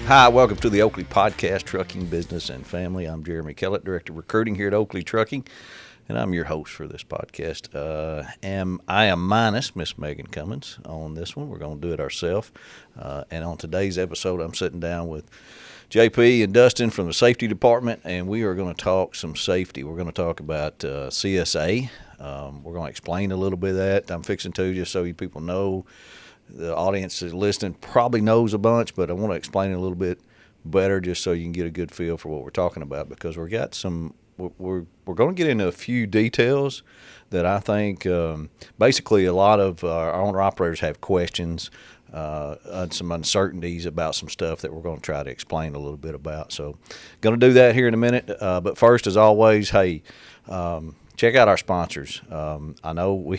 Hi, welcome to the Oakley Podcast, Trucking Business and Family. I'm Jeremy Kellett, Director of Recruiting here at Oakley Trucking, and I'm your host for this podcast. I am minus Miss Megan Cummins on this one. We're going to do it ourselves. And on today's episode, I'm sitting down with JP and Dustin from the safety department, and we are going to talk some safety. We're going to talk about CSA. We're going to explain a little bit of that. I'm fixing to, just so you people know. The audience is listening probably knows a bunch, but I want to explain it a little bit better just so you can get a good feel for what we're talking about, because we're going to get into a few details that I think basically a lot of our owner-operators have questions and some uncertainties about some stuff that we're going to try to explain a little bit about. So going to do that here in a minute, but first, as always, hey, check out our sponsors. I know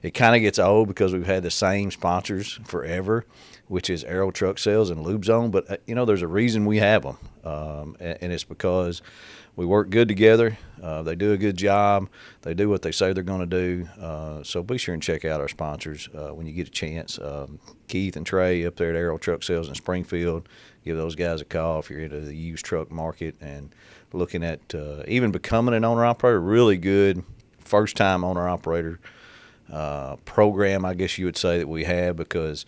it kind of gets old because we've had the same sponsors forever, which is Aero Truck Sales and LubeZone. But, there's a reason we have them, and it's because we work good together. They do a good job. They do what they say they're going to do. So be sure and check out our sponsors when you get a chance. Keith and Trey up there at Aero Truck Sales in Springfield. Give those guys a call if you're into the used truck market and looking at even becoming an owner-operator. Really good first-time owner-operator program, I guess you would say, that we have, because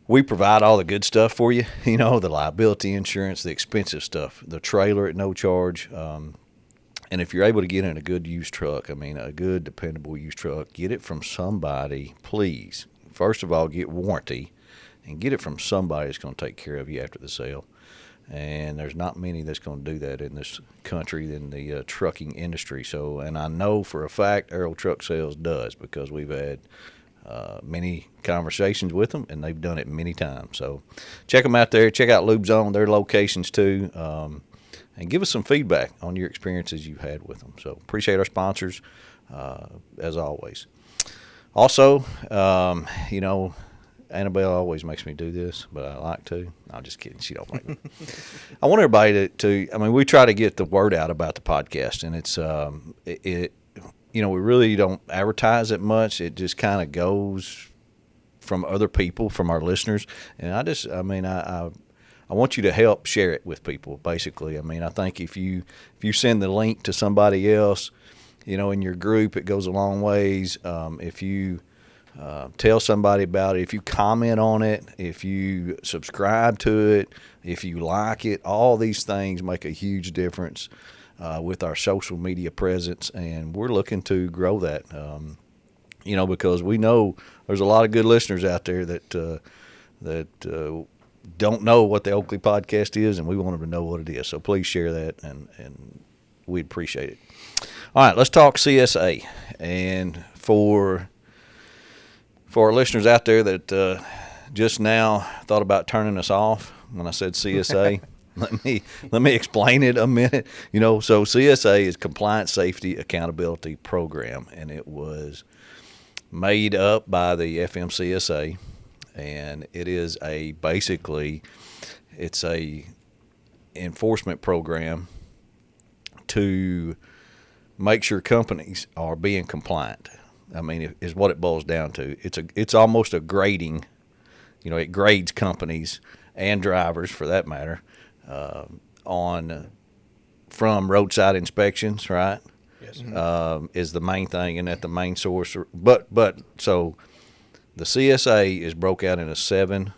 we provide all the good stuff for you, the liability insurance, the expensive stuff, the trailer at no charge. And if you're able to get in a good used truck, a good, dependable used truck, get it from somebody, please. First of all, get warranty and get it from somebody that's going to take care of you after the sale. And there's not many that's going to do that in this country in the trucking industry. So, and I know for a fact Aero Truck Sales does, because we've had many conversations with them, and they've done it many times. So check them out there. Check out LubeZone, their locations too, and give us some feedback on your experiences you've had with them. So appreciate our sponsors, as always. Also, Annabelle always makes me do this, but I like to. I'm just kidding. She don't make me. I want everybody we try to get the word out about the podcast, and it's, we really don't advertise it much. It just kind of goes from other people, from our listeners. And I want you to help share it with people, basically. I think if you send the link to somebody else, in your group, it goes a long ways. If you tell somebody about it, if you comment on it, if you subscribe to it, if you like it, all these things make a huge difference with our social media presence, and we're looking to grow that, because we know there's a lot of good listeners out there that don't know what the Oakley Podcast is, and we want them to know what it is. So please share that, and we'd appreciate it. All right, let's talk CSA. And for our listeners out there that just now thought about turning us off when I said CSA, let me explain it a minute. So CSA is Compliance Safety Accountability Program, and it was made up by the FMCSA, and it is it's a enforcement program to make sure companies are being compliant. Is what it boils down to. It's almost a grading. It grades companies and drivers, for that matter, from roadside inspections, right? Yes. Is the main thing, and at the main source. But so the CSA is broke out into 7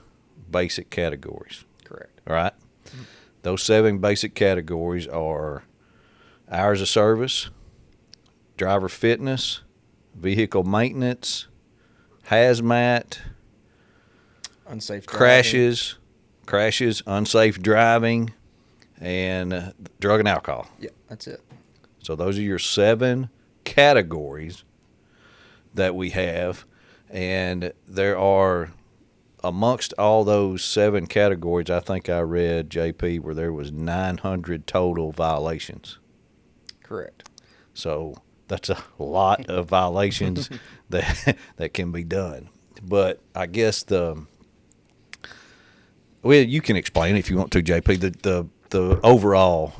basic categories. Correct. All right. Mm-hmm. Those 7 basic categories are hours of service, driver fitness, vehicle maintenance, hazmat, unsafe crashes, unsafe driving, and drug and alcohol. Yeah, that's it. So those are your 7 categories that we have, and there are, amongst all those 7 categories, I think I read, JP, where there was 900 total violations. Correct. So that's a lot of violations that can be done. But I guess you can explain if you want to, JP, the overall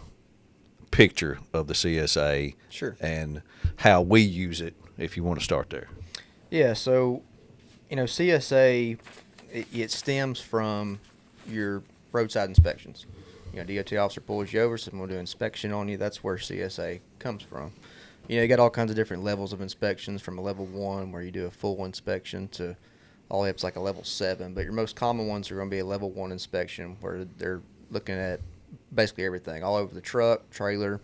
picture of the CSA. Sure. And how we use it, if you want to start there. Yeah, so, CSA, it stems from your roadside inspections. DOT officer pulls you over, says, "I'm going to do an inspection on you." That's where CSA comes from. You got all kinds of different levels of inspections, from a level 1 where you do a full inspection to all the way up to like a level 7. But your most common ones are going to be a level 1 inspection where they're looking at basically everything, all over the truck, trailer,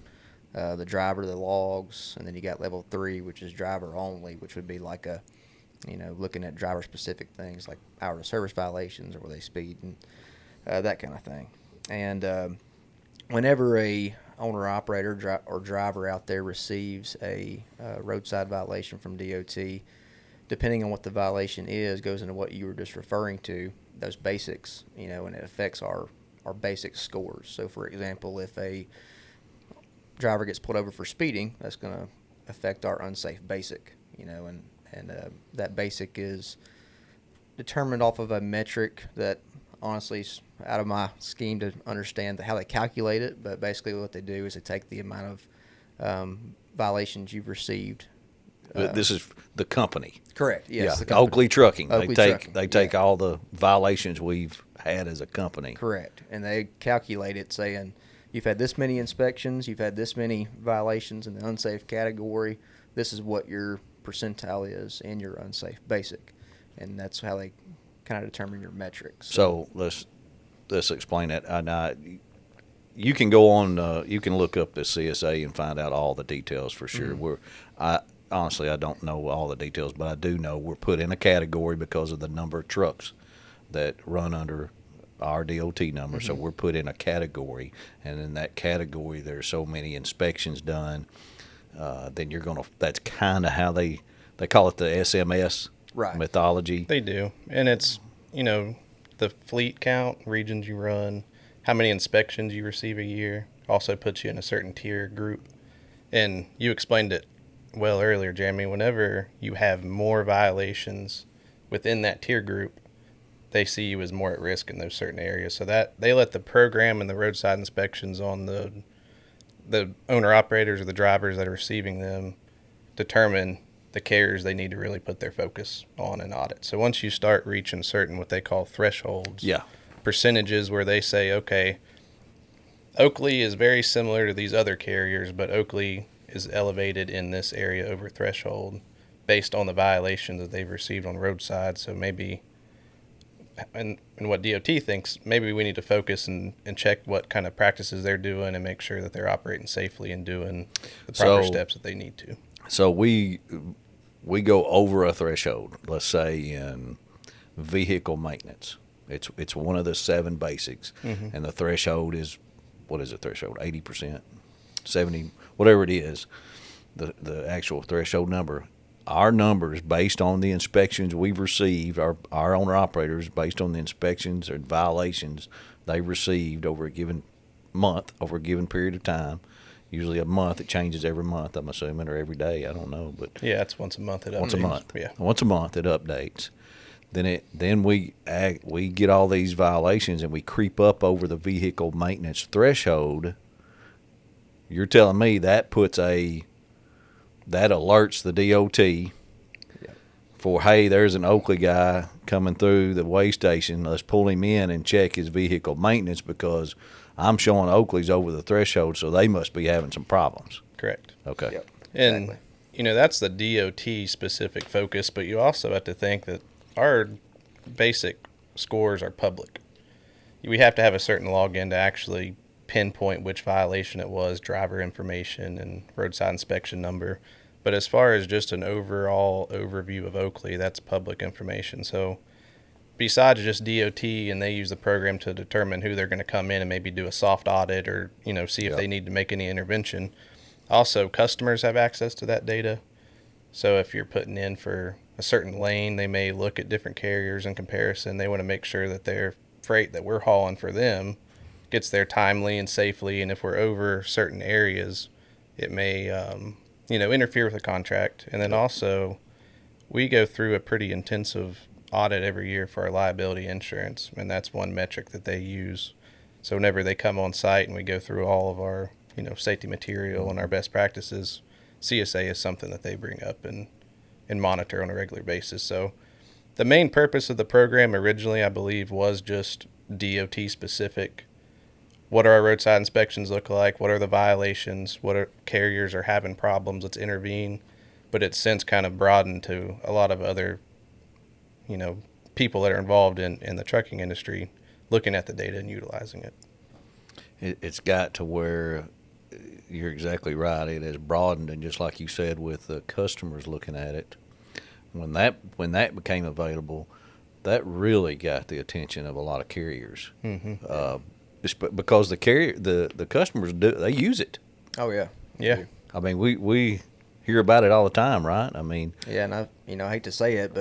the driver, the logs, and then you got level 3, which is driver only, which would be like looking at driver specific things like hour of service violations or where they speed and that kind of thing. And whenever a owner operator or driver out there receives a roadside violation from DOT, depending on what the violation is, goes into what you were just referring to, those basics, and it affects our basic scores. So, for example, if a driver gets pulled over for speeding, that's going to affect our unsafe basic, and that basic is determined off of a metric that honestly is out of my scheme to understand how they calculate it, but basically what they do is they take the amount of violations you've received. This is the company. Correct. Yes. Yeah. The company. Oakley Trucking. Oakley Trucking. They take Yeah. all the violations we've had as a company. Correct. And they calculate it saying you've had this many inspections, you've had this many violations in the unsafe category. This is what your percentile is in your unsafe basic, and that's how they kind of determine your metrics. So let's explain that. You can go on. You can look up the CSA and find out all the details for sure. Mm-hmm. Honestly, I don't know all the details, but I do know we're put in a category because of the number of trucks that run under our DOT number. Mm-hmm. So we're put in a category, and in that category, there's so many inspections done. Then you're gonna. That's kind of how they call it the SMS Right. methodology. They do. And it's, the fleet count, regions you run, how many inspections you receive a year, also puts you in a certain tier group. And you explained it well earlier, Jeremy. Whenever you have more violations within that tier group, they see you as more at risk in those certain areas. So that they let the program and the roadside inspections on the owner operators or the drivers that are receiving them determine the carriers they need to really put their focus on and audit. So once you start reaching certain what they call thresholds, Yeah. percentages where they say, okay, Oakley is very similar to these other carriers, but Oakley is elevated in this area over threshold based on the violations that they've received on roadside. So maybe, and what DOT thinks, maybe we need to focus and check what kind of practices they're doing and make sure that they're operating safely and doing the proper steps that they need to. So we go over a threshold, let's say in vehicle maintenance. It's one of the 7 basics, and the threshold is, what is the threshold? 80%, 70, whatever it is. The actual threshold number. Our numbers based on the inspections we've received, our owner operators based on the inspections and violations they received over a given month, over a given period of time. Usually a month. It changes every month, I'm assuming, or every day. I don't know, but Yeah, it's once a month. It updates. once a month. Yeah. Once a month it updates. Then we get all these violations and we creep up over the vehicle maintenance threshold. You're telling me that alerts the DOT for, hey, there's an Oakley guy coming through the weigh station. Let's pull him in and check his vehicle maintenance because I'm showing Oakley's over the threshold, so they must be having some problems. Correct. Okay. Yep. And, Exactly. that's the DOT specific focus, but you also have to think that our basic scores are public. We have to have a certain login to actually pinpoint which violation it was, driver information, and roadside inspection number. But as far as just an overall overview of Oakley, that's public information. So besides just DOT, and they use the program to determine who they're going to come in and maybe do a soft audit or, see if they need to make any intervention. Also, customers have access to that data. So if you're putting in for a certain lane, they may look at different carriers in comparison. They want to make sure that their freight that we're hauling for them gets there timely and safely. And if we're over certain areas, it may, interfere with the contract. And then also, we go through a pretty intensive audit every year for our liability insurance, and that's one metric that they use. So whenever they come on site and we go through all of our, safety material and our best practices, CSA is something that they bring up and monitor on a regular basis. So the main purpose of the program originally, I believe, was just DOT specific. What are our roadside inspections look like? What are the violations? What are carriers are having problems? Let's intervene. But it's since kind of broadened to a lot of other, people that are involved in the trucking industry looking at the data and utilizing it. It's got to where you're exactly right. It has broadened, and just like you said, with the customers looking at it, when that became available, that really got the attention of a lot of carriers. Mm-hmm. Because the customers they use it. Oh yeah. Yeah. I mean, we hear about it all the time, right? I mean, Yeah, and I hate to say it,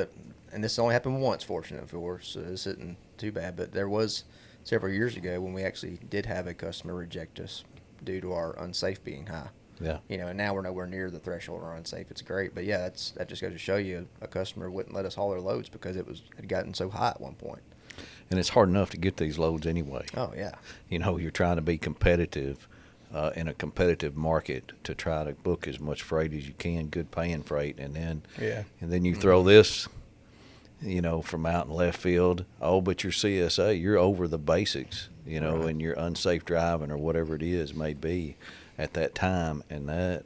and this only happened once, fortunately for us, so this isn't too bad. But there was several years ago when we actually did have a customer reject us due to our unsafe being high. yeah. And now we're nowhere near the threshold or unsafe. It's great, but yeah, that just goes to show you a customer wouldn't let us haul their loads because it had gotten so high at one point. And it's hard enough to get these loads anyway. Oh yeah. You're trying to be competitive in a competitive market to try to book as much freight as you can, good paying freight, and then you throw this, from out in left field. Oh, but you're CSA, you're over the basics, Right. and you're unsafe driving or whatever it is may be at that time, and that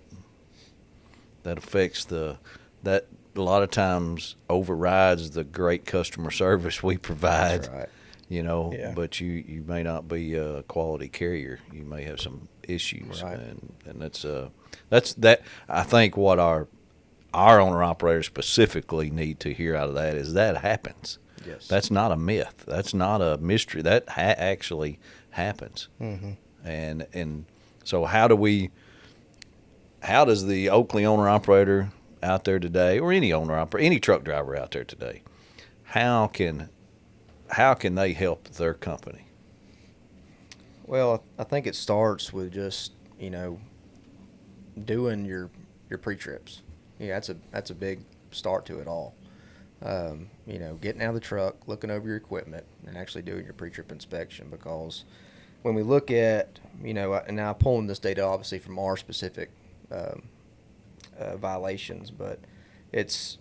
affects that a lot of times overrides the great customer service we provide. That's right. Yeah. But you may not be a quality carrier. You may have some issues, Right. and that's I think what our owner operators specifically need to hear out of that is that happens. Yes. That's not a myth. That's not a mystery. That actually happens. Mm-hmm. And so how does the Oakley owner operator out there today, or any truck driver out there today, how can they help their company? Well, I think it starts with just doing your pre-trips. Yeah, that's a big start to it all. Getting out of the truck, looking over your equipment, and actually doing your pre-trip inspection. Because when we look at, and now I'm pulling this data obviously from our specific violations, but it's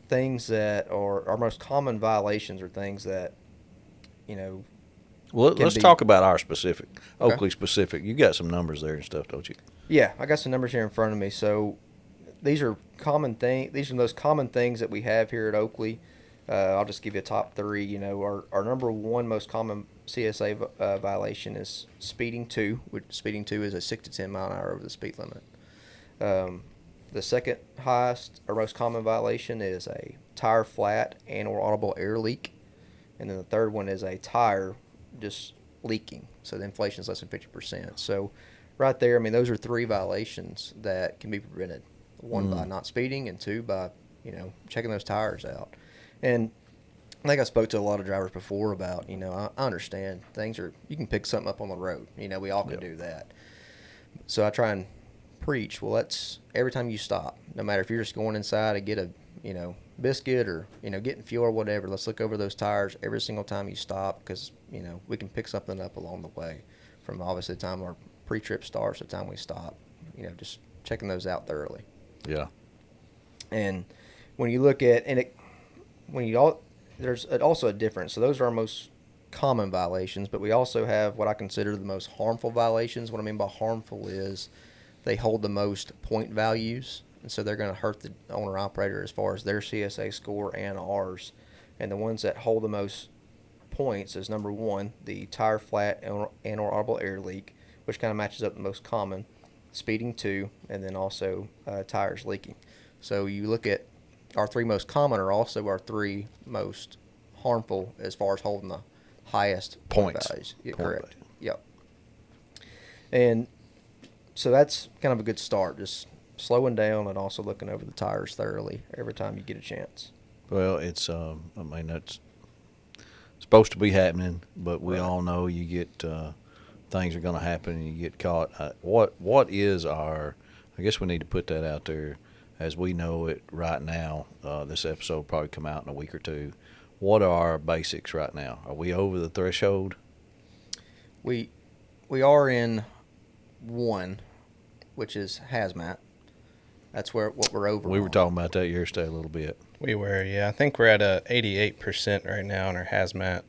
things that are our most common violations are things that, Well, let's talk about our specific, Okay. Oakley specific. You got some numbers there and stuff, don't you? Yeah, I got some numbers here in front of me. So these are These are the most common things that we have here at Oakley. I'll just give you a top three. Our number one most common CSA violation is speeding 2, which speeding 2 is a 6 to 10 mile an hour over the speed limit. The second highest or most common violation is a tire flat and/or audible air leak, and then the third one is a tire just leaking. So the inflation is less than 50%. So right there, those are 3 violations that can be prevented. One by not speeding, and 2 by checking those tires out. And I think I spoke to a lot of drivers before about I understand you can pick something up on the road. We all can do that. So I try and preach, well, that's every time you stop, no matter if you're just going inside to get a biscuit or getting fuel or whatever, let's look over those tires every single time you stop, because we can pick something up along the way, from obviously the time our pre-trip starts to the time we stop. Just checking those out thoroughly. Yeah. And when you look at there's also a difference. So those are our most common violations, but we also have what I consider the most harmful violations. What I mean by harmful is they hold the most point values, and so they're going to hurt the owner operator as far as their CSA score and ours. And the ones that hold the most points is number 1, the tire flat and or audible air leak, which kind of matches up the most common, speeding 2, and then also tires leaking. So you look at our 3 most common are also our 3 most harmful as far as holding the highest Points. values. Yeah, Point correct. value. Yep. And so that's kind of a good start, just slowing down and also looking over the tires thoroughly every time you get a chance. Well, it's that's supposed to be happening, but we all know you get things are going to happen and you get caught. What is our? I guess we need to put that out there as we know it right now. This episode will probably come out in a week or 2. What are our basics right now? Are we over the threshold? We are in 1, which is hazmat. That's what we're over. We were on. talking about that yesterday a little bit. We were, yeah. I think we're at 88% right now in our hazmat.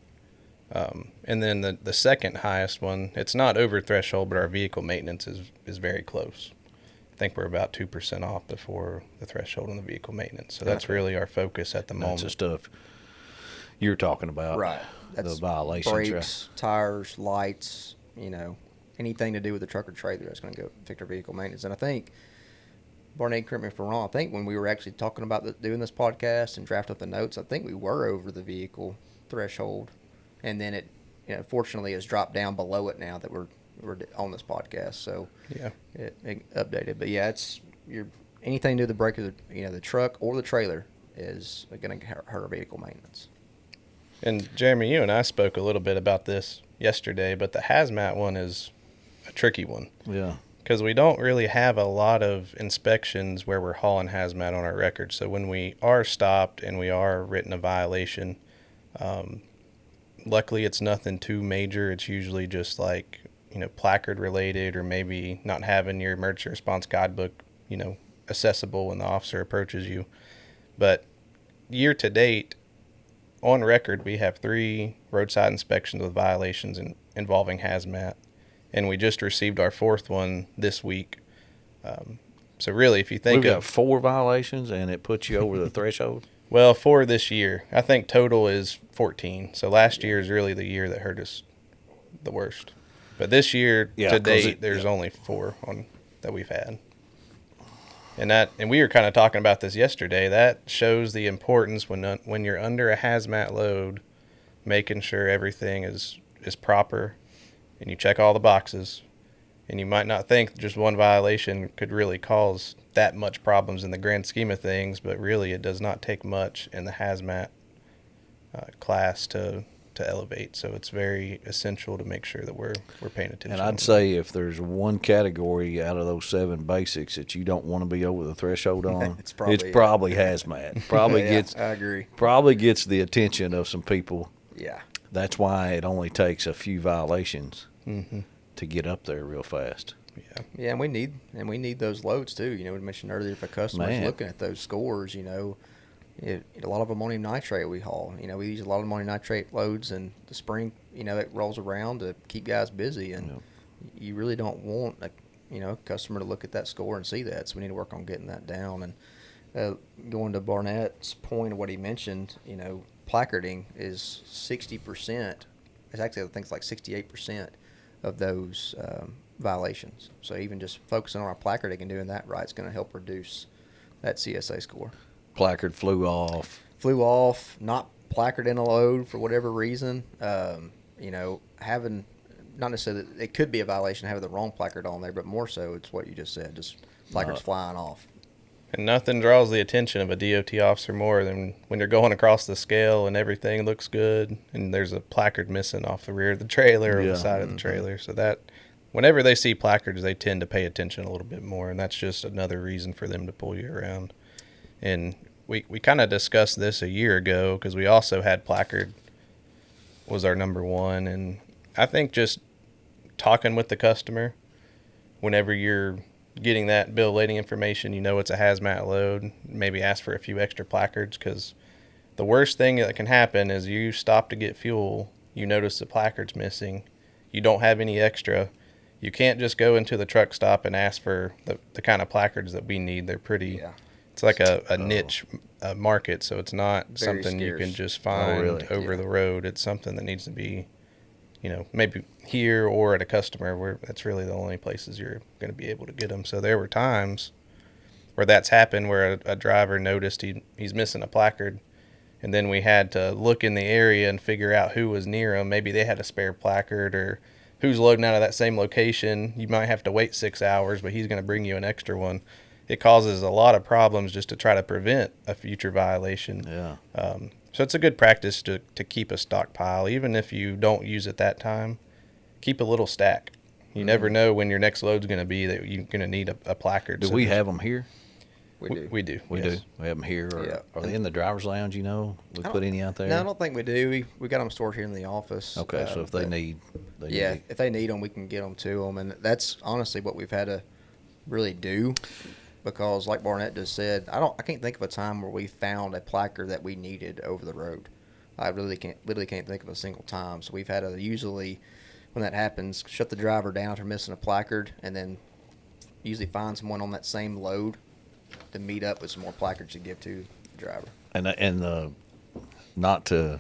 And then the second highest one, it's not over threshold, but our vehicle maintenance is very close. I think we're about 2% off before the threshold on the vehicle maintenance. So that's really our focus at the moment. That's the stuff you're talking about. Right. The That's violations. brakes, tires, lights, anything to do with the truck or trailer that's going to go affect our vehicle maintenance. And I think, Barnett, correct me if I'm wrong, I think when we were actually talking about doing this podcast and drafting up the notes, I think we were over the vehicle threshold. And then it, fortunately has dropped down below it now that we're on this podcast. So Yeah. it updated. But yeah, anything to do with the brake of the truck or the trailer is going to hurt our vehicle maintenance. And Jeremy, you and I spoke a little bit about this yesterday, but the hazmat one is a tricky one. Yeah. Because we don't really have a lot of inspections where we're hauling hazmat on our record. So when we are stopped and we are written a violation, luckily it's nothing too major. It's usually just like, placard related, or maybe not having your emergency response guidebook, accessible when the officer approaches you. But year to date, on record, we have 3 roadside inspections with violations involving hazmat. And we just received our 4th one this week. So really, if you think We've got 4 violations, and it puts you over the threshold. Well, 4 this year. I think total is 14. So last year is really the year that hurt us the worst. But this year to date, there's only 4 that we've had. And we were kind of talking about this yesterday. That shows the importance when you're under a hazmat load, making sure everything is proper, and you check all the boxes. And you might not think just one violation could really cause that much problems in the grand scheme of things, but really it does not take much in the hazmat class to elevate. So it's very essential to make sure that we're paying attention. And I'd say if there's one category out of those 7 basics that you don't want to be over the threshold on, it's probably hazmat. I agree. Probably gets the attention of some people. Yeah. That's why it only takes a few violations to get up there real fast. Yeah, and we need those loads too. We mentioned earlier, if a customer's looking at those scores, a lot of ammonium nitrate we haul. We use a lot of ammonium nitrate loads in the spring. It rolls around to keep guys busy, and you really don't want a customer to look at that score and see that. So we need to work on getting that down. And going to Barnett's point of what he mentioned, placarding is 60%. It's actually, I think it's like 68% of those violations. So even just focusing on our placarding and doing that right is going to help reduce that CSA score. Placard flew off, not placard in a load for whatever reason. Having, not necessarily, it could be a violation having the wrong placard on there, but more so it's what you just said, just placards flying off. And nothing draws the attention of a DOT officer more than when you're going across the scale and everything looks good and there's a placard missing off the rear of the trailer or the side of the trailer. So that whenever they see placards, they tend to pay attention a little bit more, and that's just another reason for them to pull you around. And we kind of discussed this a year ago because we also had placard was our number 1. And I think just talking with the customer whenever you're getting that bill of lading information, it's a hazmat load, maybe ask for a few extra placards, because the worst thing that can happen is you stop to get fuel, you notice the placard's missing, you don't have any extra. You can't just go into the truck stop and ask for the kind of placards that we need. They're pretty... Yeah. It's like a niche market, so it's not very something scarce. You can just find over the road. It's something that needs to be, maybe here or at a customer where that's really the only places you're going to be able to get them. So there were times where that's happened where a driver noticed he's missing a placard, and then we had to look in the area and figure out who was near him. Maybe they had a spare placard, or who's loading out of that same location. You might have to wait 6 hours, but he's going to bring you an extra one. It causes a lot of problems just to try to prevent a future violation. Yeah. So it's a good practice to keep a stockpile. Even if you don't use it that time, keep a little stack. You never know when your next load's going to be that you're going to need a placard. Do we have them here? We do. We do. We do. We have them here. Are they in the driver's lounge, We put any out there? No, I don't think we do. We got them stored here in the office. Okay, so if they need... if they need them, we can get them to them. And that's honestly what we've had to really do. Because, like Barnett just said, I can't think of a time where we found a placard that we needed over the road. I literally can't think of a single time. So we've had to usually, when that happens, shut the driver down if they're missing a placard, and then usually find someone on that same load to meet up with some more placards to give to the driver. And not to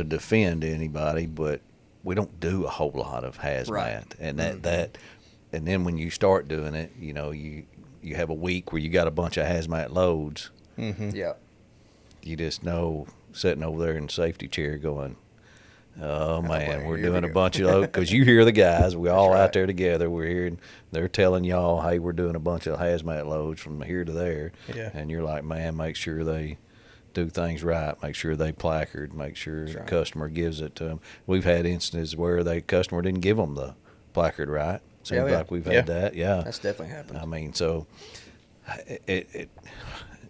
defend anybody, but we don't do a whole lot of hazmat, Right. and and then when you start doing it, you have a week where you got a bunch of hazmat loads. Mm-hmm. Yeah. You just know sitting over there in the safety chair going, oh man, we're here we doing a go. bunch of those, because you hear the guys, we all right. out there together, we're hearing, they're telling y'all, hey, we're doing a bunch of hazmat loads from here to there. Yeah. And you're like, man, make sure they do things right, make sure they placard, make sure the right. customer gives it to them. We've had instances where the customer didn't give them the placard right. Seems yeah. like we've had that. Yeah. That's definitely happened. I mean, so it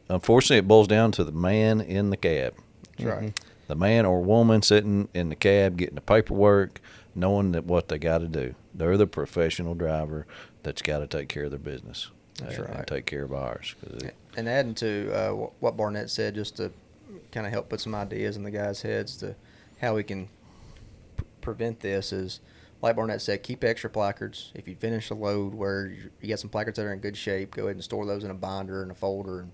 unfortunately, it boils down to the man in the cab. That's right. The man or woman sitting in the cab getting the paperwork, knowing that what they got to do. They're the professional driver that's got to take care of their business. That's and right. take care of ours. And adding to what Barnett said, just to kind of help put some ideas in the guys' heads to how we can prevent this is, like Barnett said, keep extra placards. If you finish a load where you got some placards that are in good shape, go ahead and store those in a binder and a folder and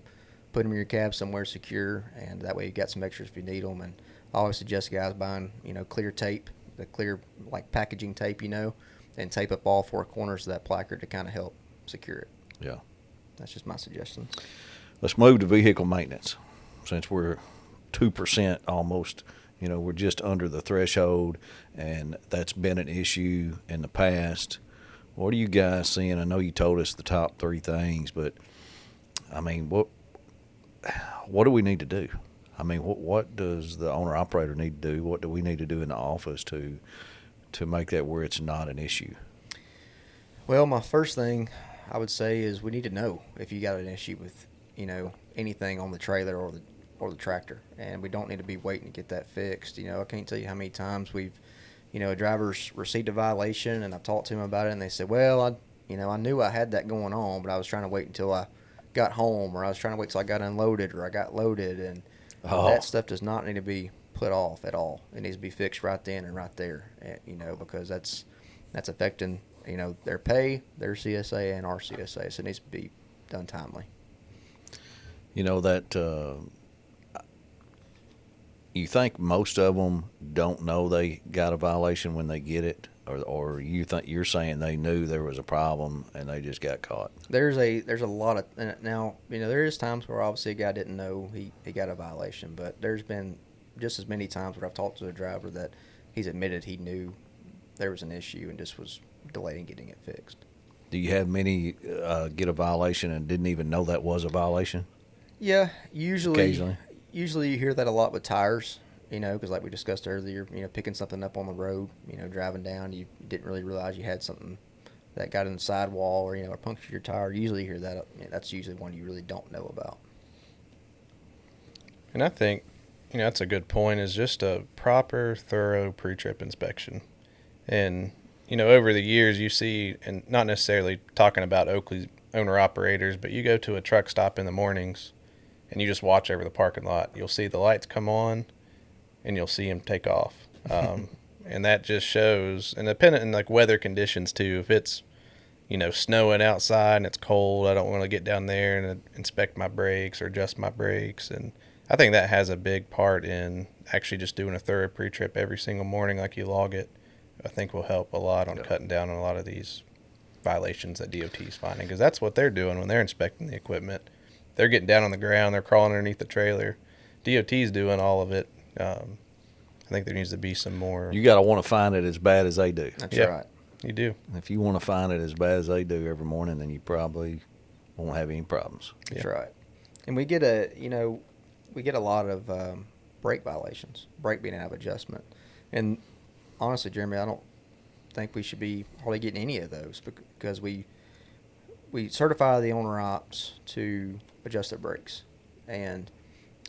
put them in your cab somewhere secure, and that way you got some extras if you need them. And I always suggest guys buying, clear tape, the clear like packaging tape, and tape up all four corners of that placard to kind of help secure it. Yeah. That's just my suggestions. Let's move to vehicle maintenance. Since we're 2% almost, we're just under the threshold, and that's been an issue in the past. What are you guys seeing? I know you told us the top 3 things, but I mean, what do we need to do? I mean, what does the owner operator need to do? What do we need to do in the office to make that where it's not an issue? Well, my first thing I would say is we need to know if you got an issue with, anything on the trailer or the tractor, and we don't need to be waiting to get that fixed. I can't tell you how many times we've, a driver's received a violation, and I've talked to him about it, and they said, well, I knew I had that going on, but I was trying to wait until I got home, or I was trying to wait till I got unloaded, or I got loaded, and that stuff does not need to be put off at all. It needs to be fixed right then and right there, because that's affecting, their pay, their CSA, and our CSA, so it needs to be done timely. That you think most of them don't know they got a violation when they get it, or you think you're saying they knew there was a problem and they just got caught? There's a lot of now, there is times where obviously a guy didn't know he got a violation, but there's been just as many times where I've talked to a driver that he's admitted he knew there was an issue and just was delaying getting it fixed. Do you have many get a violation and didn't even know that was a violation? Yeah, usually Occasionally. Usually you hear that a lot with tires, because like we discussed earlier, picking something up on the road, driving down, you didn't really realize you had something that got in the sidewall or punctured your tire. Usually you hear that. That's usually one you really don't know about. And I think, that's a good point, is just a proper, thorough pre-trip inspection. And, over the years you see, and not necessarily talking about Oakley owner-operators, but you go to a truck stop in the mornings and you just watch over the parking lot. You'll see the lights come on and you'll see them take off. And that just shows, and dependent on like weather conditions too, if it's, snowing outside and it's cold, I don't want to get down there and inspect my brakes or adjust my brakes. And I think that has a big part in actually just doing a thorough pre-trip every single morning like you log it. I think will help a lot on cutting down on a lot of these violations that DOT is finding, because that's what they're doing when they're inspecting the equipment. They're getting down on the ground, they're crawling underneath the trailer. DOT's doing all of it. I think there needs to be some more. You got to want to find it as bad as they do. That's right. You do. If you want to find it as bad as they do every morning, then you probably won't have any problems. That's right. And we get a lot of brake violations, brake being out of adjustment. And honestly, Jeremy, I don't think we should be hardly getting any of those, because we certify the owner ops to adjust their brakes, and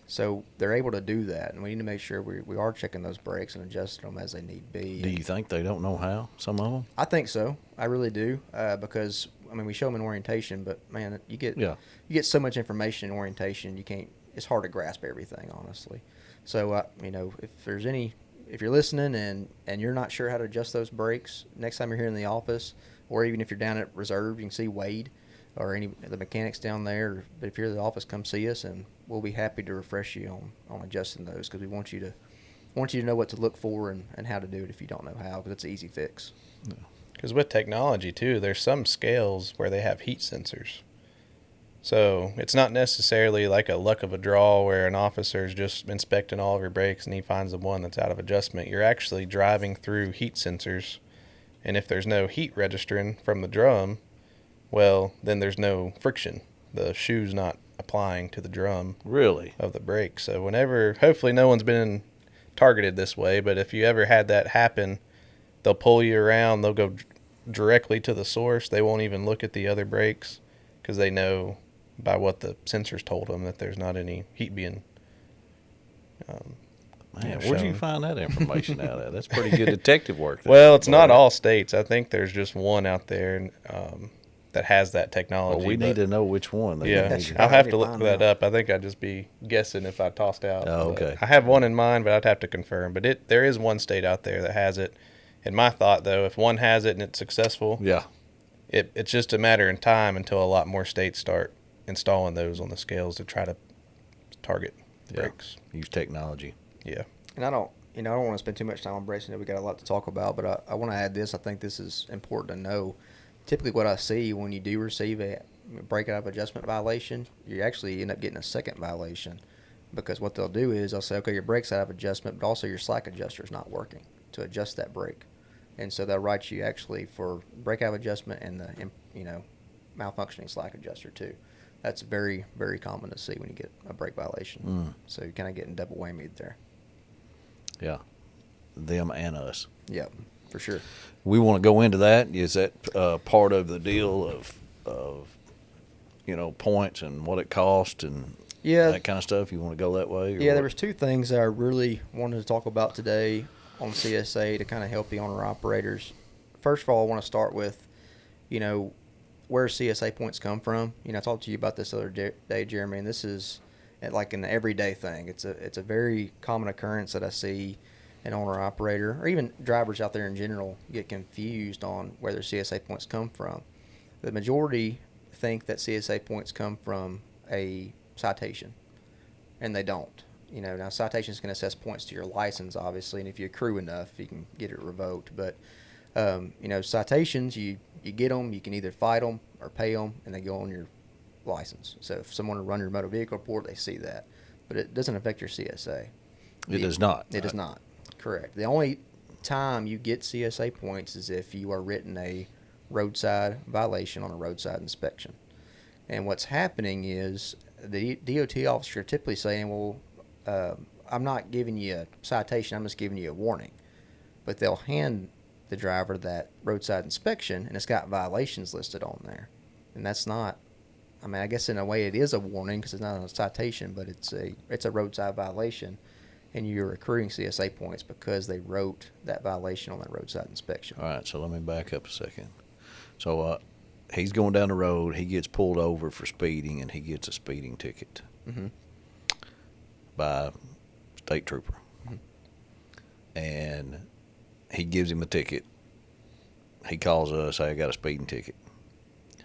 so they're able to do that, and we need to make sure we are checking those brakes and adjusting them as they need be. Do you think they don't know how, some of them? I think so. I really do, because we show them in orientation, but man, you get so much information in orientation, you can't it's hard to grasp everything, honestly. So, if you're listening and you're not sure how to adjust those brakes, next time you're here in the office, or even if you're down at reserve, you can see Wade or any of the mechanics down there. But if you're in the office, come see us, and we'll be happy to refresh you on adjusting those, because we want you to know what to look for and how to do it if you don't know how, because it's an easy fix. Because with technology, too, there's some scales where they have heat sensors. So it's not necessarily like a luck of a draw where an officer is just inspecting all of your brakes and he finds the one that's out of adjustment. You're actually driving through heat sensors, and if there's no heat registering from the drum, well, then there's no friction. The shoe's not applying to the drum Really? of the brake. So whenever, hopefully no one's been targeted this way, but if you ever had that happen, they'll pull you around, they'll go directly to the source. They won't even look at the other brakes because they know by what the sensors told them that there's not any heat being Man, where'd shown. you find that information out of? That's pretty good detective work. there. Well, it's not all states. I think there's just one out there that has that technology. Well, we need to know which one. Yeah, That's right. I'll have I to need to look find that out. up. I think I'd just be guessing if I tossed out. Oh, but okay. I have one in mind, but I'd have to confirm. But there is one state out there that has it. And my thought, though, if one has it and it's successful, Yeah. it's just a matter of time until a lot more states start installing those on the scales to try to target Yeah. brakes. Use technology. Yeah. And I don't want to spend too much time on brakes. I know we got a lot to talk about, but I want to add this. I think this is important to know. Typically, what I see when you do receive a brake out of adjustment violation, you actually end up getting a second violation, because what they'll do is they'll say, okay, your brake's out of adjustment, but also your slack adjuster is not working to adjust that brake, and so they'll write you actually for brake out of adjustment and the malfunctioning slack adjuster too. That's very, very common to see when you get a brake violation. So you're kind of getting double whammied there. Yeah. Them and us. Yep, for sure. We want to go into that. Is that part of the deal of points and what it costs and that kind of stuff? You want to go that way? Yeah, there was two things that I really wanted to talk about today on CSA to kind of help the owner-operators. First of all, I want to start with, where CSA points come from. I talked to you about this other day, Jeremy, and this is like an everyday thing. It's a very common occurrence that I see an owner-operator or even drivers out there in general get confused on where their CSA points come from. The majority think that CSA points come from a citation, and they don't. Now citations can assess points to your license, obviously, and if you accrue enough, you can get it revoked. But citations, you get them, you can either fight them or pay them, and they go on your license. So if someone will run your motor vehicle report, they see that, but it doesn't affect your CSA. It does not. It does not. Correct. The only time you get CSA points is if you are written a roadside violation on a roadside inspection. And what's happening is the DOT officer typically saying, well, I'm not giving you a citation, I'm just giving you a warning. But they'll hand the driver that roadside inspection, and it's got violations listed on there. And that's not, I guess in a way it is a warning because it's not a citation, but it's a roadside violation, and you're accruing CSA points because they wrote that violation on that roadside inspection. All right, so let me back up a second. So he's going down the road, he gets pulled over for speeding, and he gets a speeding ticket by a state trooper. And he gives him a ticket. He calls us, hey, I got a speeding ticket.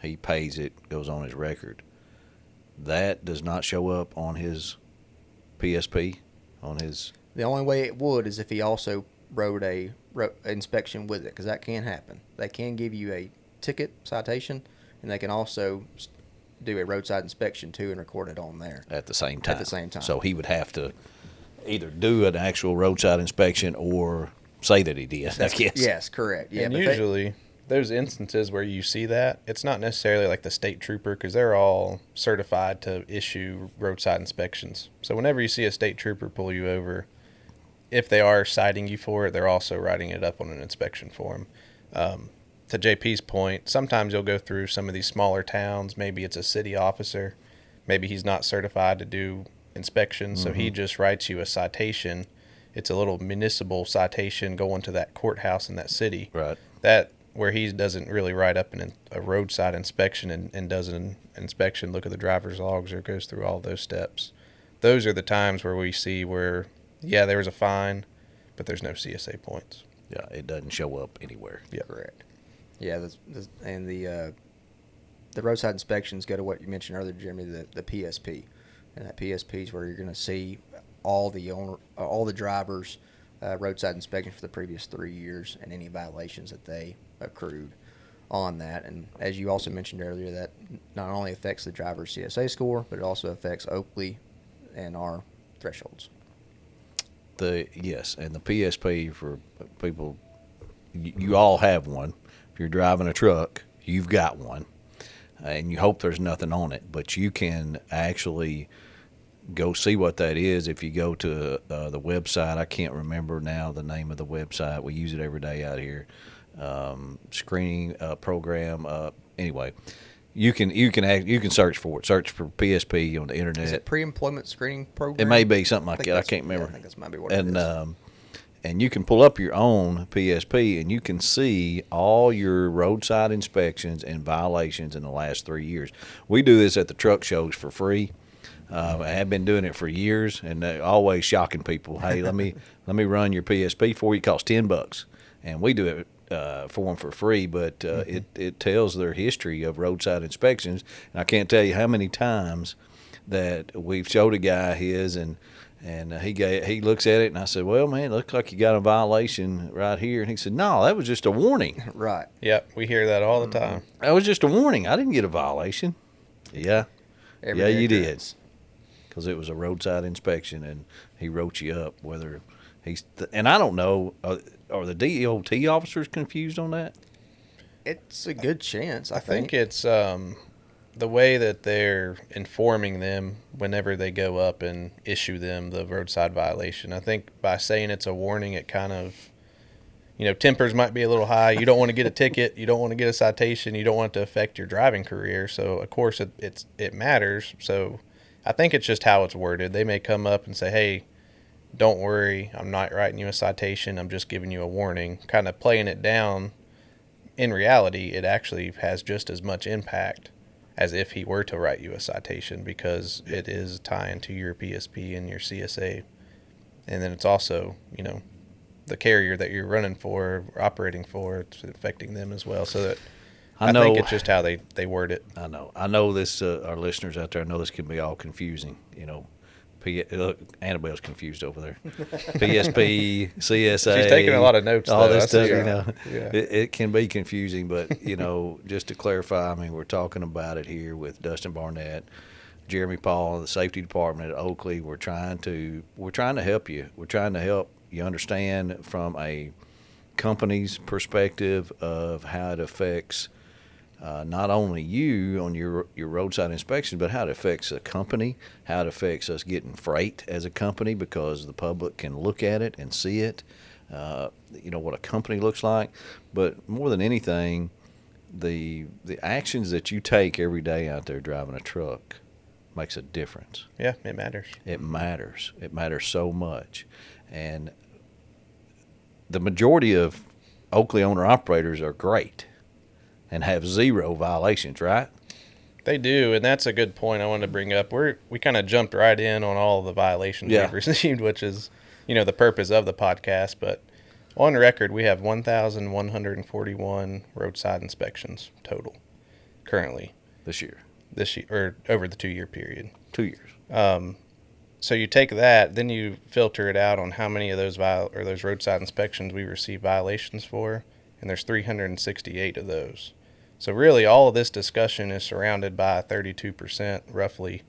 He pays it, goes on his record. That does not show up on his PSP, on his... The only way it would is if he also wrote a inspection with it, because that can happen. They can give you a ticket citation, and they can also do a roadside inspection too and record it on there. At the same time. At the same time. So he would have to either do an actual roadside inspection or say that he did, I guess. Yes, correct. Yeah, and but usually, those instances where you see that, it's not necessarily like the state trooper, because they're all certified to issue roadside inspections. So whenever you see a state trooper pull you over, if they are citing you for it, they're also writing it up on an inspection form. To JP's point, sometimes you'll go through some of these smaller towns. Maybe it's a city officer. Maybe he's not certified to do inspections, so he just writes you a citation. It's a little municipal citation going to that courthouse in that city. Right. That where he doesn't really write up a roadside inspection and does an inspection, look at the driver's logs, or goes through all those steps. those are the times where we see where, yeah, there was a fine, but there's no CSA points. Yeah, it doesn't show up anywhere. Yeah. Correct. Yeah, and the roadside inspections go to what you mentioned earlier, Jeremy, the PSP, and that PSP is where you're going to see all the drivers' roadside inspections for the previous 3 years and any violations that they accrued on that. And as you also mentioned earlier, that not only affects the driver's CSA score, but it also affects Oakley and our thresholds. Yes, and the PSP for people, you all have one. If you're driving a truck, you've got one, and you hope there's nothing on it. But you can actually go see what that is if you go to the website. I can't remember now the name of the website. We use it every day out here. Screening program. Anyway, you can search for it. Search for PSP on the internet. Is it pre-employment screening program? It may be something like that. I can't remember. Yeah, I think that might be what it is. And you can pull up your own PSP, and you can see all your roadside inspections and violations in the last 3 years. We do this at the truck shows for free. I have been doing it for years, and always shocking people. Hey, let me run your PSP for you. It costs $10, and we do it for them for free. But it tells their history of roadside inspections, and I can't tell you how many times that we've showed a guy his and he looks at it, and I said, well, man, it looks like you got a violation right here. And he said, no, that was just a warning. Right. Yep, we hear that all the time. That was just a warning. I didn't get a violation. Yeah. Everyday Yeah, you did. occurrence. Because it was a roadside inspection, and he wrote you up whether he's and I don't know, are the DOT officers confused on that? It's a good chance, I I think think. it's the way that they're informing them whenever they go up and issue them the roadside violation. I think by saying it's a warning, it kind of, tempers might be a little high. You don't want to get a ticket. You don't want to get a citation. You don't want it to affect your driving career. So, of course, it matters. So I think it's just how it's worded. They may come up and say, hey, don't worry, I'm not writing you a citation. I'm just giving you a warning, kind of playing it down. In reality, it actually has just as much impact as if he were to write you a citation, because it is tying to your PSP and your CSA. And then it's also, the carrier that you're running for, or operating for, it's affecting them as well. So that I think it's just how they word it. I know this, our listeners out there, I know this can be all confusing, Look, Annabelle's confused over there. PSP, CSA. She's taking a lot of notes. All though. this stuff, Yeah. It can be confusing, but just to clarify, I mean, we're talking about it here with Dustin Barnett, Jeremy Paul, the safety department at Oakley. We're trying to help you. We're trying to help you understand from a company's perspective of how it affects not only you on your roadside inspection, but how it affects a company, how it affects us getting freight as a company, because the public can look at it and see it, what a company looks like. But more than anything, the actions that you take every day out there driving a truck makes a difference. Yeah, it matters. It matters. It matters so much. And the majority of Oakley owner-operators are great and have zero violations, right? They do, and that's a good point I wanted to bring up. We kind of jumped right in on all the violations we've received, which is, the purpose of the podcast. But on record, we have 1,141 roadside inspections total currently. This year, or over the 2-year period. 2 years. So you take that, then you filter it out on how many of those those roadside inspections we receive violations for, and there's 368 of those. So really, all of this discussion is surrounded by 32% roughly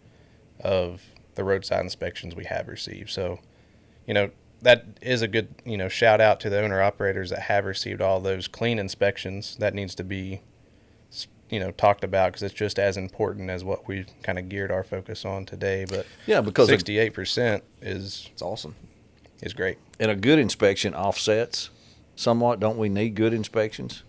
of the roadside inspections we have received. So, that is a good, shout out to the owner operators that have received all those clean inspections. That needs to be, talked about, because it's just as important as what we've kind of geared our focus on today. But yeah, because 68% It's awesome. is great. And a good inspection offsets somewhat. Don't we need good inspections?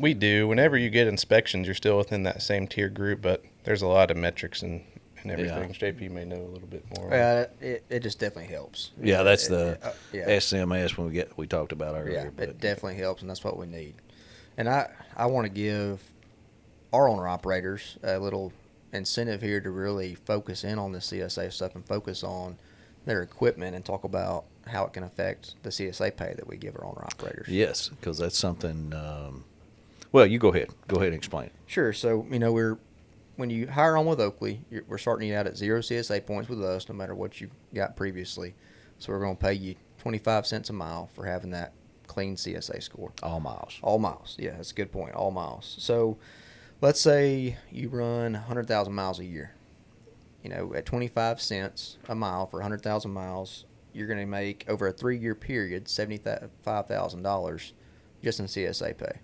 We do. Whenever you get inspections, you're still within that same tier group, but there's a lot of metrics and everything. Yeah. JP may know a little bit more. It just definitely helps. Yeah, that's the yeah. SMS we talked about earlier. Yeah, but it definitely helps, and that's what we need. And I want to give our owner operators a little incentive here to really focus in on the CSA stuff and focus on their equipment and talk about how it can affect the CSA pay that we give our owner operators. Yes, because that's something. Well, you go ahead. Go ahead and explain it. Sure. So, when you hire on with Oakley, we're starting you out at 0 CSA points with us, no matter what you've got previously. So we're going to pay you 25 cents a mile for having that clean CSA score. All miles. All miles. Yeah, that's a good point. All miles. So let's say you run 100,000 miles a year. At 25 cents a mile for 100,000 miles, you're going to make, over a 3-year period, $75,000 just in CSA pay.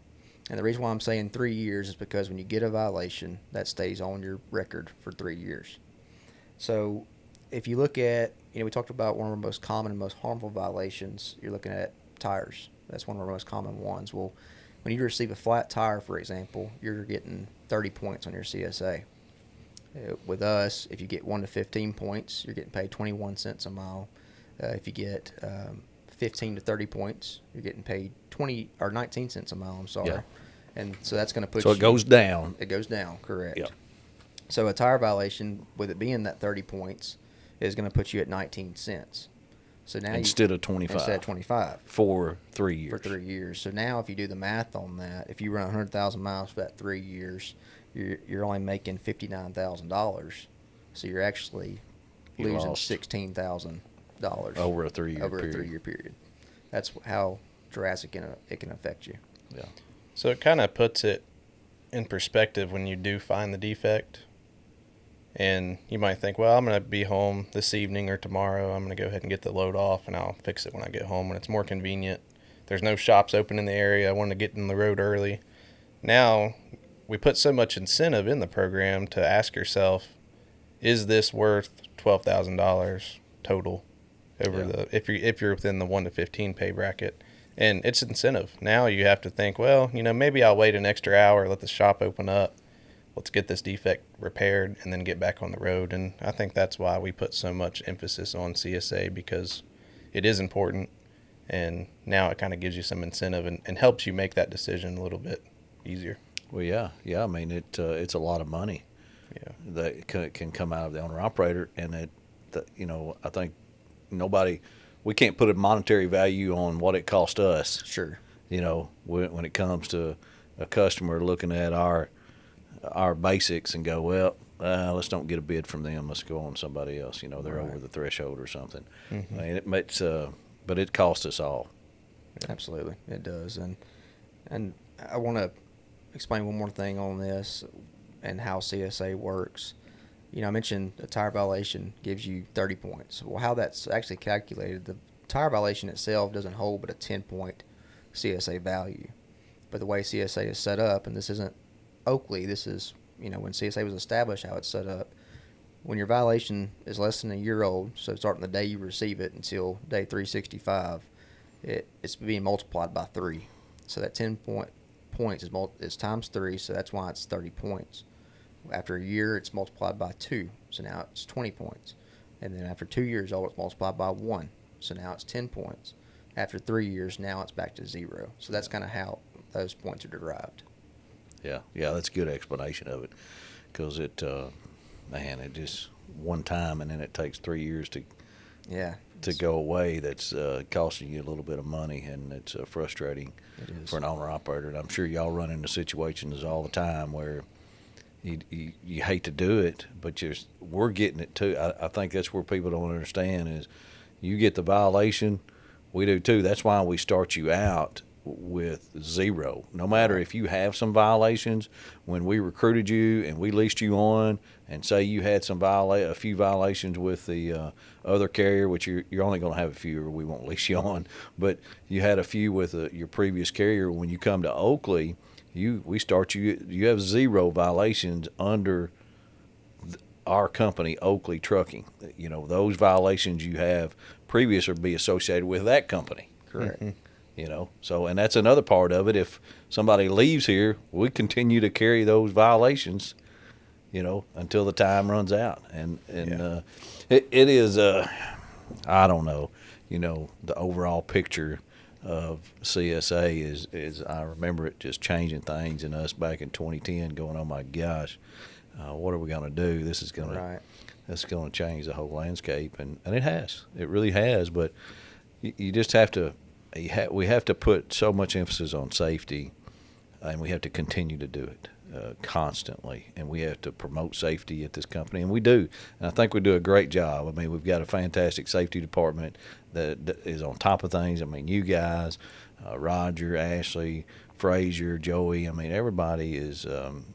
And the reason why I'm saying 3 years is because when you get a violation, that stays on your record for 3 years. So if you look at, we talked about one of our most common and most harmful violations, you're looking at tires. That's one of our most common ones. Well, when you receive a flat tire, for example, you're getting 30 points on your CSA. With us, if you get 1 to 15 points, you're getting paid 21 cents a mile. If you get 15 to 30 points, you're getting paid 19 cents a mile. I'm sorry. Yeah. And so that's going to put So it goes down. It goes down, correct. Yep. So a tire violation, with it being that 30 points, is going to put you at 19 cents. So now Instead of 25. Instead of 25. For 3 years. For 3 years. So now if you do the math on that, if you run 100,000 miles for that 3 years, you're only making $59,000. So you're actually losing $16,000 over a 3 year over period. a 3 year period. That's how drastic it can affect you. Yeah. So it kind of puts it in perspective when you do find the defect. And you might think, well, I'm going to be home this evening or tomorrow. I'm going to go ahead and get the load off, and I'll fix it when I get home. And it's more convenient. There's no shops open in the area. I want to get in the road early. Now, we put so much incentive in the program to ask yourself, is this worth $12,000 total over if you're within the 1 to 15 pay bracket? And it's incentive. Now you have to think, well, maybe I'll wait an extra hour, let the shop open up. Let's get this defect repaired and then get back on the road. And I think that's why we put so much emphasis on CSA, because it is important. And now it kind of gives you some incentive and helps you make that decision a little bit easier. Well, yeah. I mean, it's a lot of money. Yeah. That can come out of the owner operator, and I think we can't put a monetary value on what it cost us. Sure. When it comes to a customer looking at our basics and go, well, let's don't get a bid from them. Let's go on somebody else. They're Right. over the threshold or something. Mm-hmm. I mean, but it costs us all. Absolutely, it does. And I want to explain one more thing on this and how CSA works. I mentioned a tire violation gives you 30 points. Well, how that's actually calculated, the tire violation itself doesn't hold but a 10-point CSA value. But the way CSA is set up, and this isn't Oakley, this is, when CSA was established, how it's set up. When your violation is less than a year old, so starting the day you receive it until day 365, it's being multiplied by 3. So that 10 points is times 3, so that's why it's 30 points. After a year, it's multiplied by 2, so now it's 20 points. And then after 2 years old, it's multiplied by 1, so now it's 10 points. After 3 years, now it's back to 0. So that's kind of how those points are derived. Yeah, that's a good explanation of it, because it just one time, and then it takes 3 years to go away. That's costing you a little bit of money, and it's frustrating for an owner operator. And I'm sure y'all run into situations all the time where you hate to do it, but we're getting it too. I think that's where people don't understand is you get the violation, we do too. That's why we start you out with 0. No matter if you have some violations, when we recruited you and we leased you on, and say you had a few violations with the other carrier, which you're only going to have a few, or we won't lease you on, but you had a few with your previous carrier. When you come to Oakley, we start you have 0 violations under our company, Oakley Trucking. Those violations you have previous would be associated with that company. Correct. Mm-hmm. So, and that's another part of it. If somebody leaves here, we continue to carry those violations, until the time runs out. And it is, I don't know, the overall picture of CSA is I remember it just changing things, and us back in 2010 going, oh my gosh, what are we going to do? This is going to change the whole landscape, and it has. It really has. But you just have to. We have to put so much emphasis on safety, and we have to continue to do it constantly. And we have to promote safety at this company, and we do. And I think we do a great job. I mean, we've got a fantastic safety department that is on top of things. I mean, you guys, Roger, Ashley, Frazier, Joey. I mean, everybody is on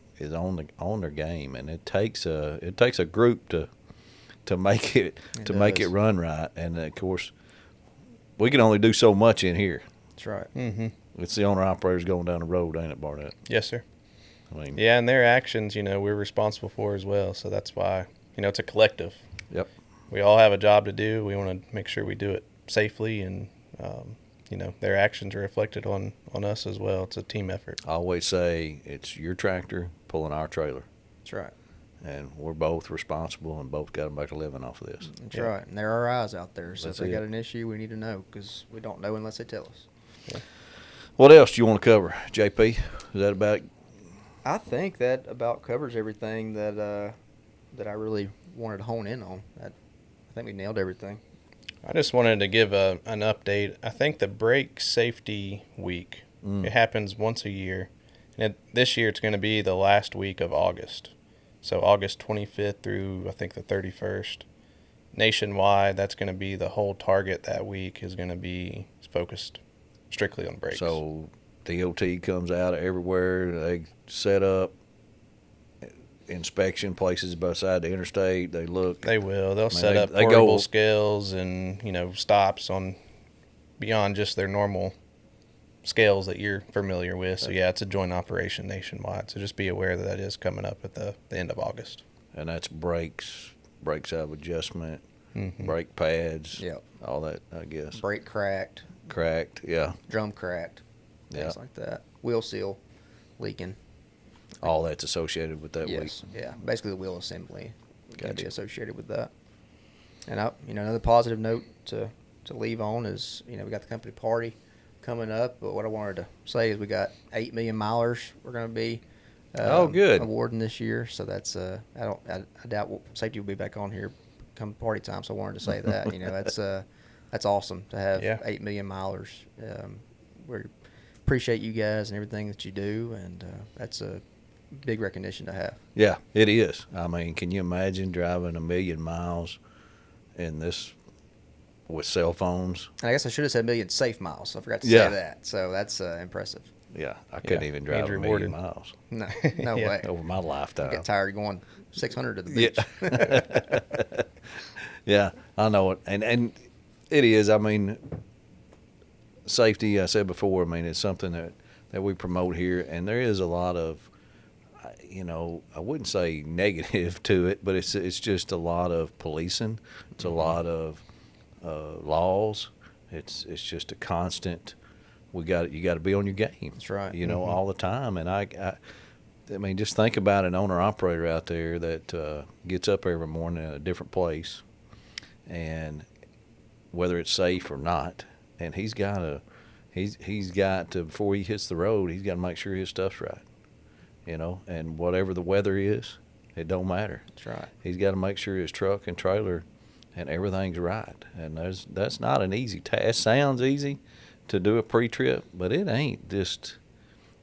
their game, and it takes a group to make it make it run right. And of course, we can only do so much in here. That's right. Mm-hmm. It's the owner operators going down the road, ain't it, Barnett? Yes, sir. I mean, yeah, and their actions, we're responsible for as well. So that's why, it's a collective. Yep. We all have a job to do. We want to make sure we do it safely, and their actions are reflected on us as well. It's a team effort. I always say it's your tractor pulling our trailer. That's right. And we're both responsible and both got to make a living off of this. That's right. And there are eyes out there. So That's if they it. got an issue, we need to know, because we don't know unless they tell us. Yeah. What else do you want to cover, JP? Is that about? I think that about covers everything that I really wanted to hone in on. I think we nailed everything. I just wanted to give an update. I think the Brake Safety Week, it happens once a year. And this year it's going to be the last week of August. So August 25th through, I think, the 31st. Nationwide, that's going to be the whole target that week is going to be focused strictly on brakes. So DOT comes out everywhere. They set up inspection places beside the interstate. They look. They will. They'll set up they portable go scales and, stops on beyond just their normal scales that you're familiar with. So, yeah, it's a joint operation nationwide. So just be aware that is coming up at the end of August. And that's brakes out of adjustment, brake pads, Yep. all that, I guess. Brake cracked, Yeah. drum cracked, things like that. Wheel seal leaking. All that's associated with that week. Yes. Yeah. Basically, the wheel assembly can be Gotcha. associated with that. And another positive note to leave on is, we got the company party coming up. But what I wanted to say is we got 8 million milers we're going to be good awarding this year. So that's I doubt safety will be back on here come party time. So I wanted to say that that's awesome to have 8 million milers. We appreciate you guys and everything that you do, and that's a big recognition to have. Yeah, it is. I mean, can you imagine driving 1 million miles in this with cell phones? And I guess I should have said million safe miles. I forgot to say that. So that's impressive. Yeah, I couldn't even drive 1 million miles. No way. Over my lifetime. I get tired going 600 to the beach. Yeah, I know it. And it is. I mean, safety, I said before, it's something that we promote here. And there is a lot of, I wouldn't say negative to it, but it's just a lot of policing. It's a lot of laws. It's just a constant. You got to be on your game. That's right. All the time. And I mean, just think about an owner operator out there that gets up every morning in a different place, and whether it's safe or not, and he's got to before he hits the road, he's got to make sure his stuff's right. And whatever the weather is, it don't matter. That's right. He's got to make sure his truck and trailer and everything's right. And that's not an easy task. It sounds easy to do a pre-trip, but it ain't. Just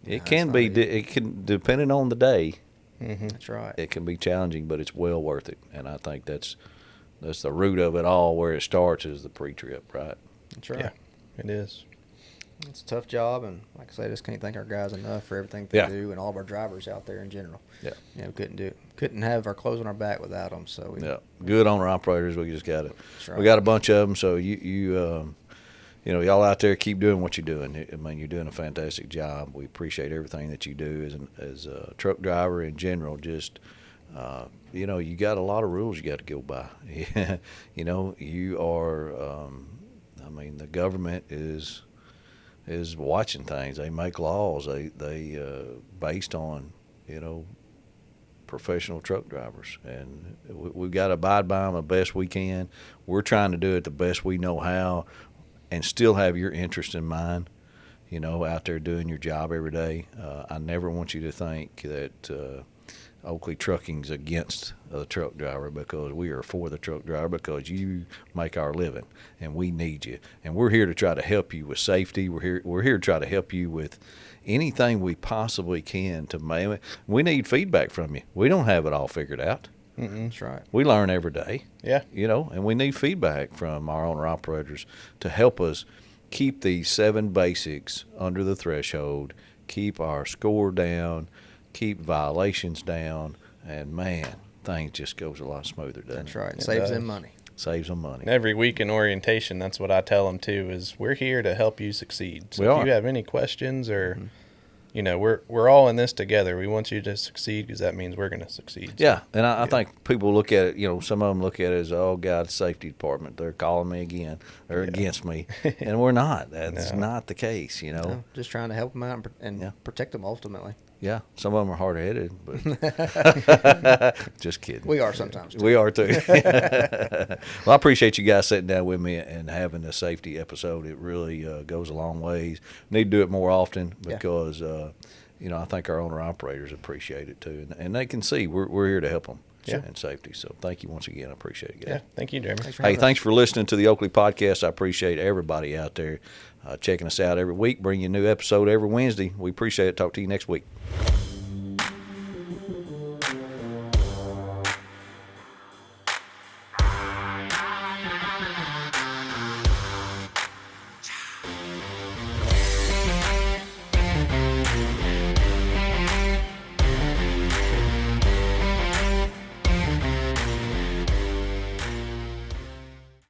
it can be. It can, depending on the day. That's right. It can be challenging, but it's well worth it. And I think that's the root of it all. Where it starts is the pre-trip, right? That's right. Yeah, it is. It's a tough job, and like I say, I just can't thank our guys enough for everything they do, and all of our drivers out there in general. Yeah. We couldn't have our clothes on our back without them. So good owner operators. We just got it. Right. We got a bunch of them. So y'all out there keep doing what you're doing. I mean, you're doing a fantastic job. We appreciate everything that you do as a truck driver in general. Just you got a lot of rules you got to go by. You are. The government is watching things. They make laws. They based on professional truck drivers, and we've got to abide by them the best we can. We're trying to do it the best we know how, and still have your interest in mind. Out there doing your job every day. I never want you to think that Oakley Trucking's against the truck driver, because we are for the truck driver, because you make our living and we need you. And we're here to try to help you with safety. We're here to try to help you with anything we possibly can to make. We need feedback from you. We don't have it all figured out. That's right. We learn every day. Yeah. And we need feedback from our owner operators to help us keep these 7 basics under the threshold, keep our score down, keep violations down, and man, things just goes a lot smoother, doesn't That's it? right. It It saves does. them money. Saves them money. And every week in orientation, that's what I tell them too, is we're here to help you succeed. So We if are. you have any questions or, we're all in this together. We want you to succeed because that means we're going to succeed. So, Yeah, and I think people look at it, some of them look at it as, oh, God, safety department, they're calling me again. They're against me. And we're not. That's No. not the case, No, just trying to help them out and Yeah. protect them ultimately. Yeah, some of them are hard-headed, but just kidding. We are sometimes, too. We are too. Well, I appreciate you guys sitting down with me and having a safety episode. It really goes a long ways. Need to do it more often because, I think our owner operators appreciate it too, and they can see we're here to help them in safety. So thank you once again. I appreciate it, guys. Yeah. Thank you, Jeremy. Thanks for Hey, having us. thanks for listening to the Oakley Podcast. I appreciate everybody out there checking us out every week. Bring you a new episode every Wednesday. We appreciate it. Talk to you next week.